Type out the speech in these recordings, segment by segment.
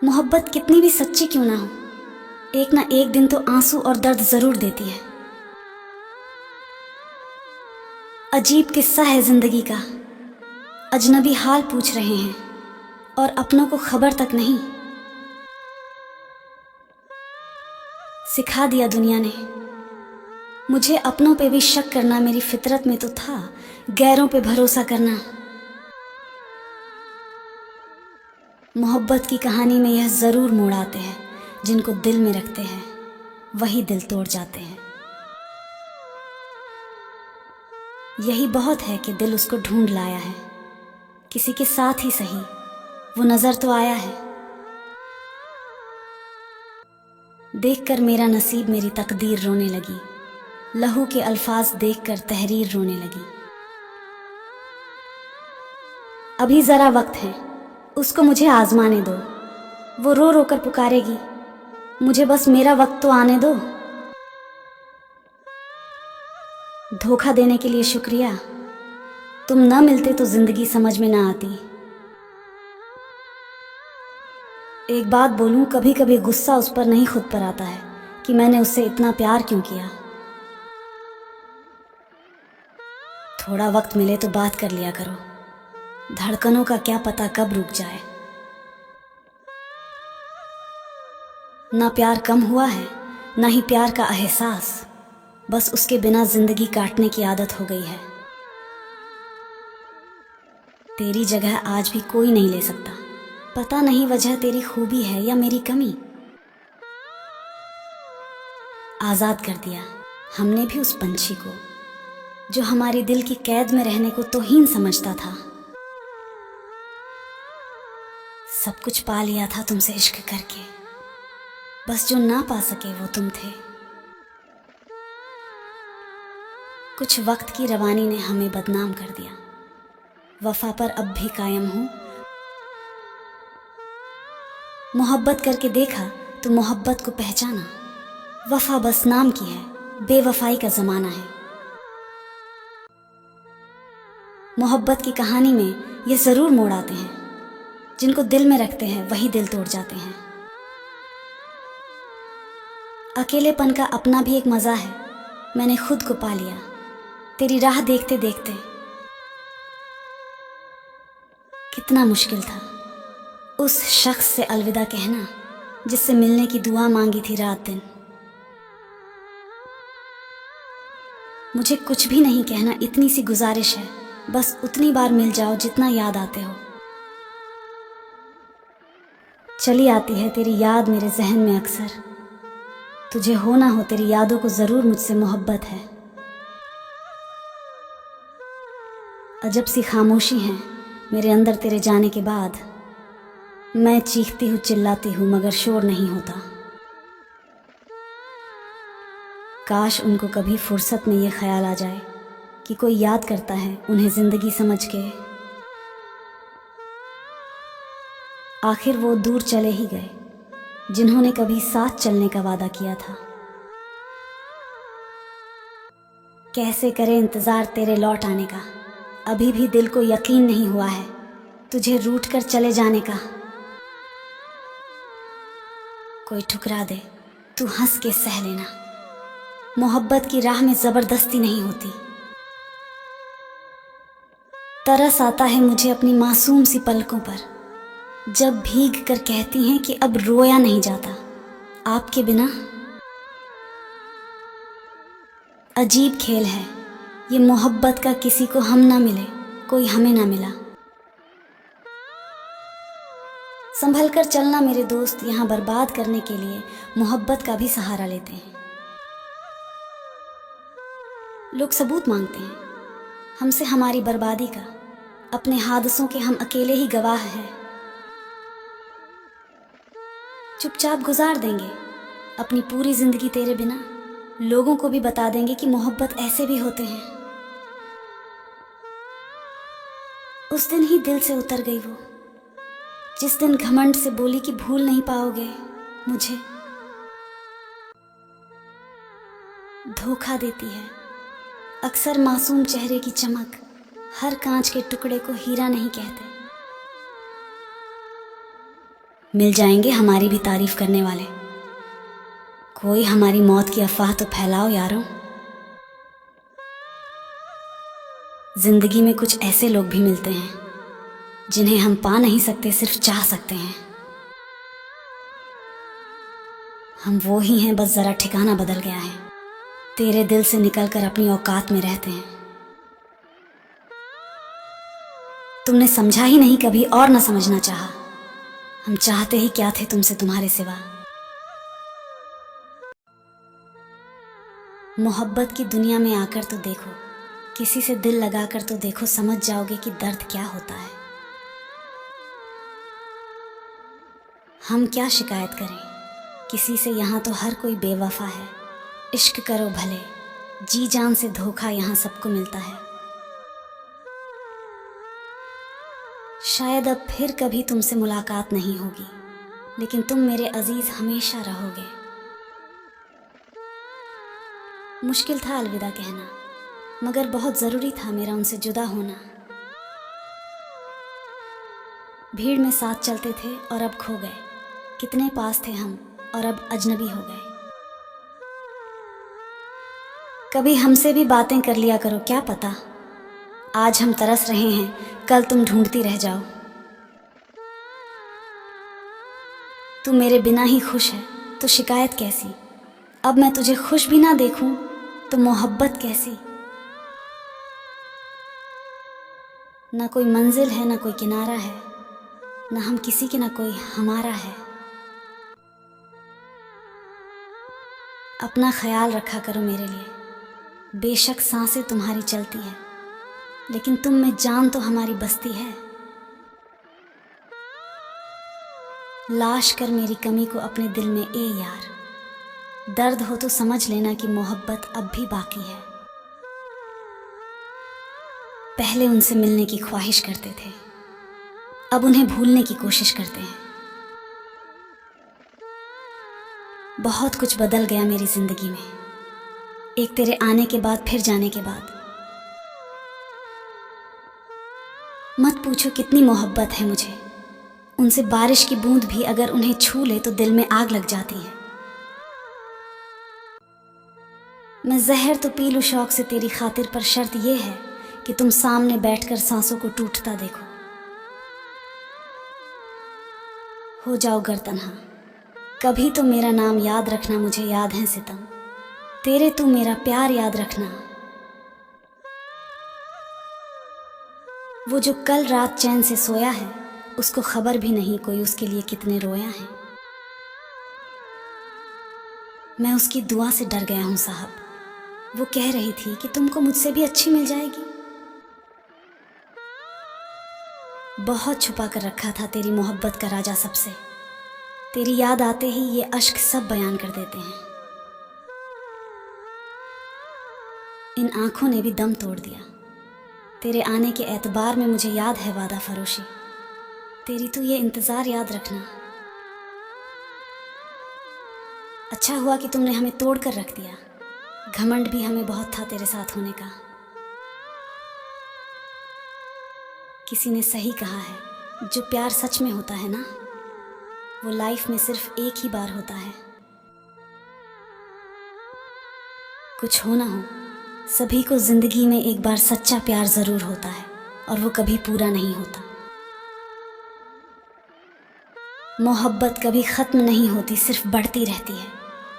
मोहब्बत कितनी भी सच्ची क्यों ना हो, एक ना एक दिन तो आंसू और दर्द जरूर देती है। अजीब किस्सा है जिंदगी का, अजनबी हाल पूछ रहे हैं और अपनों को खबर तक नहीं। सिखा दिया दुनिया ने मुझे अपनों पे भी शक करना, मेरी फितरत में तो था गैरों पे भरोसा करना। मोहब्बत की कहानी में यह ज़रूर मोड़ आते हैं, जिनको दिल में रखते हैं वही दिल तोड़ जाते हैं। यही बहुत है कि दिल उसको ढूंढ लाया है, किसी के साथ ही सही वो नज़र तो आया है। देखकर मेरा नसीब मेरी तकदीर रोने लगी, लहू के अल्फाज देखकर तहरीर रोने लगी। अभी ज़रा वक्त है, उसको मुझे आजमाने दो, वो रो रो कर पुकारेगी, मुझे बस मेरा वक्त तो आने दो। धोखा देने के लिए शुक्रिया, तुम न मिलते तो जिंदगी समझ में ना आती। एक बात बोलूं, कभी कभी गुस्सा उस पर नहीं खुद पर आता है कि मैंने उससे इतना प्यार क्यों किया। थोड़ा वक्त मिले तो बात कर लिया करो, धड़कनों का क्या पता कब रुक जाए। ना प्यार कम हुआ है, ना ही प्यार का एहसास, बस उसके बिना जिंदगी काटने की आदत हो गई है। तेरी जगह आज भी कोई नहीं ले सकता, पता नहीं वजह तेरी खूबी है या मेरी कमी। आजाद कर दिया हमने भी उस पंछी को, जो हमारे दिल की कैद में रहने को तौहीन समझता था। सब कुछ पा लिया था तुमसे इश्क करके, बस जो ना पा सके वो तुम थे। कुछ वक्त की रवानी ने हमें बदनाम कर दिया, वफा पर अब भी कायम हूं। मोहब्बत करके देखा तो मोहब्बत को पहचाना, वफा बस नाम की है, बेवफाई का जमाना है। मोहब्बत की कहानी में ये जरूर मोड़ आते हैं, जिनको दिल में रखते हैं वही दिल तोड़ जाते हैं। अकेलेपन का अपना भी एक मजा है, मैंने खुद को पा लिया तेरी राह देखते देखते। कितना मुश्किल था उस शख्स से अलविदा कहना, जिससे मिलने की दुआ मांगी थी रात दिन। मुझे कुछ भी नहीं कहना, इतनी सी गुजारिश है, बस उतनी बार मिल जाओ जितना याद आते हो। चली आती है तेरी याद मेरे जहन में अक्सर, तुझे हो ना हो तेरी यादों को जरूर मुझसे मोहब्बत है। अजब सी खामोशी है मेरे अंदर तेरे जाने के बाद, मैं चीखती हूँ चिल्लाती हूँ मगर शोर नहीं होता। काश उनको कभी फुर्सत में ये ख्याल आ जाए कि कोई याद करता है उन्हें जिंदगी समझ के। आखिर वो दूर चले ही गए जिन्होंने कभी साथ चलने का वादा किया था। कैसे करे इंतजार तेरे लौट आने का, अभी भी दिल को यकीन नहीं हुआ है तुझे रूठ कर चले जाने का। कोई ठुकरा दे तू हंस के सह लेना, मोहब्बत की राह में जबरदस्ती नहीं होती। तरस आता है मुझे अपनी मासूम सी पलकों पर, जब भीग कर कहती हैं कि अब रोया नहीं जाता आपके बिना। अजीब खेल है ये मोहब्बत का, किसी को हम ना मिले कोई हमें ना मिला। संभल कर चलना मेरे दोस्त, यहाँ बर्बाद करने के लिए मोहब्बत का भी सहारा लेते हैं। लोग सबूत मांगते हैं हमसे हमारी बर्बादी का, अपने हादसों के हम अकेले ही गवाह हैं। चुपचाप गुजार देंगे अपनी पूरी जिंदगी तेरे बिना, लोगों को भी बता देंगे कि मोहब्बत ऐसे भी होते हैं। उस दिन ही दिल से उतर गई वो, जिस दिन घमंड से बोली कि भूल नहीं पाओगे मुझे। धोखा देती है अक्सर मासूम चेहरे की चमक, हर कांच के टुकड़े को हीरा नहीं कहते। मिल जाएंगे हमारी भी तारीफ करने वाले। कोई हमारी मौत की अफवाह तो फैलाओ यारों। जिंदगी में कुछ ऐसे लोग भी मिलते हैं जिन्हें हम पा नहीं सकते, सिर्फ चाह सकते हैं। हम वो ही हैं, बस जरा ठिकाना बदल गया है। तेरे दिल से निकलकर अपनी औकात में रहते हैं। तुमने समझा ही नहीं कभी और न समझना चाहा। हम चाहते ही क्या थे तुमसे तुम्हारे सिवा। मोहब्बत की दुनिया में आकर तो देखो, किसी से दिल लगाकर तो देखो, समझ जाओगे कि दर्द क्या होता है। हम क्या शिकायत करें किसी से, यहाँ तो हर कोई बेवफा है। इश्क करो भले, जी जान से धोखा यहाँ सबको मिलता है। शायद अब फिर कभी तुमसे मुलाकात नहीं होगी, लेकिन तुम मेरे अजीज हमेशा रहोगे। मुश्किल था अलविदा कहना, मगर बहुत ज़रूरी था मेरा उनसे जुदा होना। भीड़ में साथ चलते थे और अब खो गए। कितने पास थे हम और अब अजनबी हो गए। कभी हमसे भी बातें कर लिया करो, क्या पता आज हम तरस रहे हैं, कल तुम ढूंढती रह जाओ। तू मेरे बिना ही खुश है तो शिकायत कैसी। अब मैं तुझे खुश भी ना देखूं तो मोहब्बत कैसी। ना कोई मंजिल है, ना कोई किनारा है, ना हम किसी के, ना कोई हमारा है। अपना ख्याल रखा करो मेरे लिए। बेशक सांसें तुम्हारी चलती है, लेकिन तुम में जान तो हमारी बसती है। लाश कर मेरी कमी को अपने दिल में ए यार। दर्द हो तो समझ लेना कि मोहब्बत अब भी बाकी है। पहले उनसे मिलने की ख्वाहिश करते थे, अब उन्हें भूलने की कोशिश करते हैं। बहुत कुछ बदल गया मेरी जिंदगी में, एक तेरे आने के बाद, फिर जाने के बाद। मत पूछो कितनी मोहब्बत है मुझे उनसे। बारिश की बूंद भी अगर उन्हें छू ले तो दिल में आग लग जाती है। मैं जहर तो पी लूं शौक से तेरी खातिर, पर शर्त यह है कि तुम सामने बैठकर सांसों को टूटता देखो। हो जाओ गर तन्हा, कभी तो मेरा नाम याद रखना। मुझे याद है सितम तेरे, तू मेरा प्यार याद रखना। वो जो कल रात चैन से सोया है, उसको खबर भी नहीं कोई उसके लिए कितने रोया है। मैं उसकी दुआ से डर गया हूं साहब। वो कह रही थी कि तुमको मुझसे भी अच्छी मिल जाएगी। बहुत छुपा कर रखा था तेरी मोहब्बत का राजा सबसे। तेरी याद आते ही ये अश्क सब बयान कर देते हैं। इन आंखों ने भी दम तोड़ दिया। तेरे आने के एतबार में मुझे याद है वादा फरोशी। तेरी तो ये इंतज़ार याद रखना। अच्छा हुआ कि तुमने हमें तोड़ कर रख दिया। घमंड भी हमें बहुत था तेरे साथ होने का। किसी ने सही कहा है, जो प्यार सच में होता है ना, वो लाइफ में सिर्फ एक ही बार होता है। कुछ हो ना हो, सभी को जिंदगी में एक बार सच्चा प्यार जरूर होता है, और वो कभी पूरा नहीं होता। मोहब्बत कभी खत्म नहीं होती, सिर्फ बढ़ती रहती है,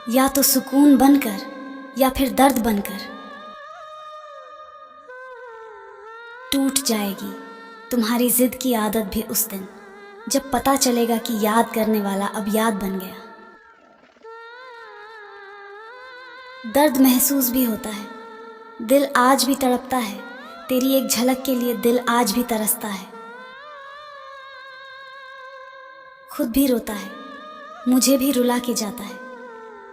या तो सुकून बनकर या फिर दर्द बनकर। टूट जाएगी तुम्हारी जिद की आदत भी उस दिन, जब पता चलेगा कि याद करने वाला अब याद बन गया। दर्द महसूस भी होता है, दिल आज भी तड़पता है। तेरी एक झलक के लिए दिल आज भी तरसता है। खुद भी रोता है, मुझे भी रुला के जाता है।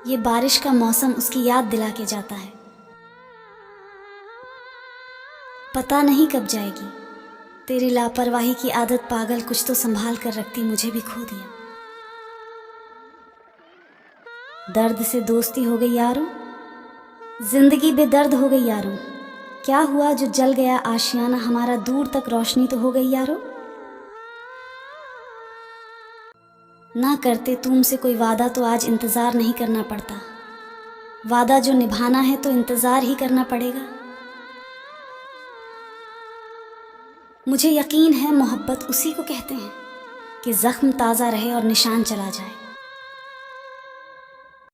ये बारिश का मौसम उसकी याद दिला के जाता है। पता नहीं कब जाएगी तेरी लापरवाही की आदत। पागल कुछ तो संभाल कर रखती, मुझे भी खो दिया। दर्द से दोस्ती हो गई यारों, जिंदगी बेदर्द हो गई यारों। क्या हुआ जो जल गया आशियाना हमारा, दूर तक रोशनी तो हो गई यारों। ना करते तुमसे कोई वादा तो आज इंतज़ार नहीं करना पड़ता। वादा जो निभाना है तो इंतज़ार ही करना पड़ेगा। मुझे यकीन है मोहब्बत उसी को कहते हैं कि ज़ख्म ताज़ा रहे और निशान चला जाए।